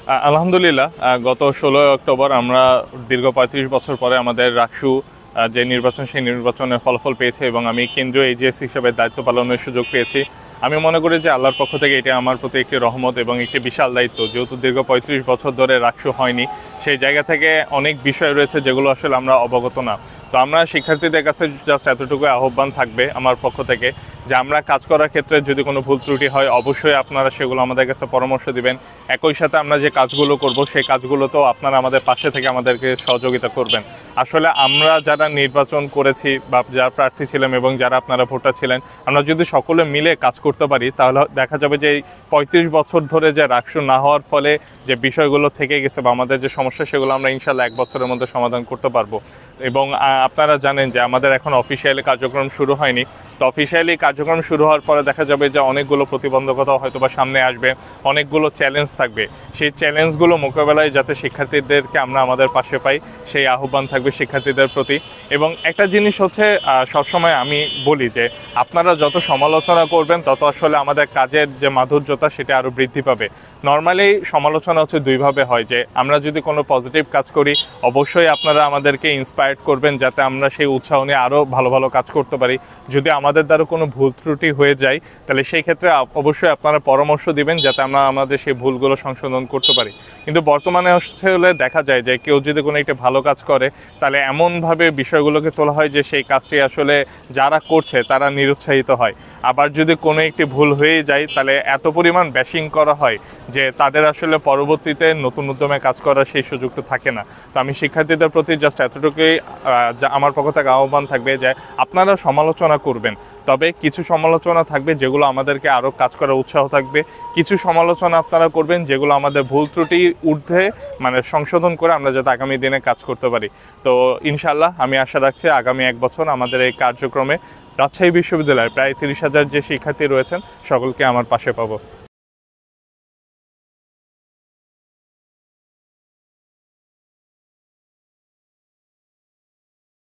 আলহামদুলিল্লাহ, গত 16 অক্টোবর আমরা দীর্ঘ 35 বছর পরে আমাদের রাকসু যে নির্বাচন, সেই নির্বাচনের ফলাফল পেয়েছে এবং আমি কেন্দ্রীয় এজিএস হিসেবে দায়িত্ব পালনের সুযোগ পেয়েছি। আমি মনে করি যে আল্লাহর পক্ষ থেকে এটা আমার প্রতি একটি রহমত এবং একটি বিশাল দায়িত্ব। যেহেতু দীর্ঘ 35 বছর ধরে রাকসু হয়নি, সেই জায়গা থেকে অনেক বিষয় রয়েছে যেগুলো আসলে আমরা অবগত না। তো আমরা শিক্ষার্থীদের কাছে জাস্ট এতটুকু আহ্বান থাকবে আমার পক্ষ থেকে যে আমরা কাজ করার ক্ষেত্রে যদি কোনো ভুল ত্রুটি হয়, অবশ্যই আপনারা সেগুলো আমাদের কাছে পরামর্শ দিবেন। একই সাথে আমরা যে কাজগুলো করব সেই কাজগুলোতেও আপনারা আমাদের পাশে থেকে আমাদেরকে সহযোগিতা করবেন। আসলে আমরা যারা নির্বাচন করেছি বা যারা প্রার্থী ছিলাম এবং যারা আপনারা ভোটার ছিলেন, আমরা যদি সকলে মিলে কাজ করতে পারি তাহলে দেখা যাবে যে এই 35 বছর ধরে যে রাকসু না হওয়ার ফলে যে বিষয়গুলো থেকে গেছে বা আমাদের যে সমস্যা, সেগুলো আমরা ইনশাল্লাহ 1 বছরের মধ্যে সমাধান করতে পারবো। এবং আপনারা জানেন যে আমাদের এখন অফিসিয়ালি কার্যক্রম শুরু হয়নি। তো অফিসিয়ালি কার্যক্রম শুরু হওয়ার পরে দেখা যাবে যে অনেকগুলো প্রতিবন্ধকতা হয়তো বা সামনে আসবে, অনেকগুলো চ্যালেঞ্জ থাকবে। সেই চ্যালেঞ্জগুলো মোকাবেলায় যাতে শিক্ষার্থীদেরকে আমরা আমাদের পাশে পাই, সেই আহ্বান থাকবে শিক্ষার্থীদের প্রতি। এবং একটা জিনিস হচ্ছে, সবসময় আমি বলি যে আপনারা যত সমালোচনা করবেন তত আসলে আমাদের কাজের যে মাধুর্যতা সেটা আরও বৃদ্ধি পাবে। নর্মালি সমালোচনা হচ্ছে দুইভাবে হয়, যে আমরা যদি কোনো পজিটিভ কাজ করি অবশ্যই আপনারা আমাদেরকে ইন্সপায়ার্ড করবেন যাতে আমরা সেই উৎসাহ নিয়ে আরও ভালো ভালো কাজ করতে পারি। যদি আমাদের দ্বারা কোনো ভুল ত্রুটি হয়ে যায় তাহলে সেই ক্ষেত্রে অবশ্যই আপনারা পরামর্শ দিবেন যাতে আমরা আমাদের সেই ভুলগুলো সংশোধন করতে পারি। কিন্তু বর্তমানে হলে দেখা যায় যে কেউ যদি কোনো একটা ভালো কাজ করে তাহলে এমনভাবে বিষয়গুলোকে তোলা হয় যে সেই কাজটি আসলে যারা করছে তারা নিরুৎসাহিত হয়। আবার যদি কোনো একটি ভুল হয়ে যায় তাহলে এত পরিমাণ ব্যাশিং করা হয় যে তাদের আসলে পরবর্তীতে নতুন উদ্যমে কাজ করার সেই সুযোগটা থাকে না। তো আমি শিক্ষার্থীদের প্রতি জাস্ট এতটুকুই আমার পক্ষ থেকে আহ্বান থাকবে যে আপনারা সমালোচনা করবেন, তবে কিছু সমালোচনা থাকবে যেগুলো আমাদেরকে আরও কাজ করার উৎসাহ থাকবে। কিছু সমালোচনা আপনারা করবেন যেগুলো আমাদের ভুল ত্রুটি ঊর্ধ্বে সংশোধন করে আমরা যাতে আগামী দিনে কাজ করতে পারি। তো ইনশাল্লাহ আমি আশা রাখছি আগামী 1 বছর আমাদের এই কার্যক্রমে রাজশাহী বিশ্ববিদ্যালয়ের প্রায় 30,000 যে শিক্ষার্থী রয়েছেন সকলকে আমার পাশে পাবো।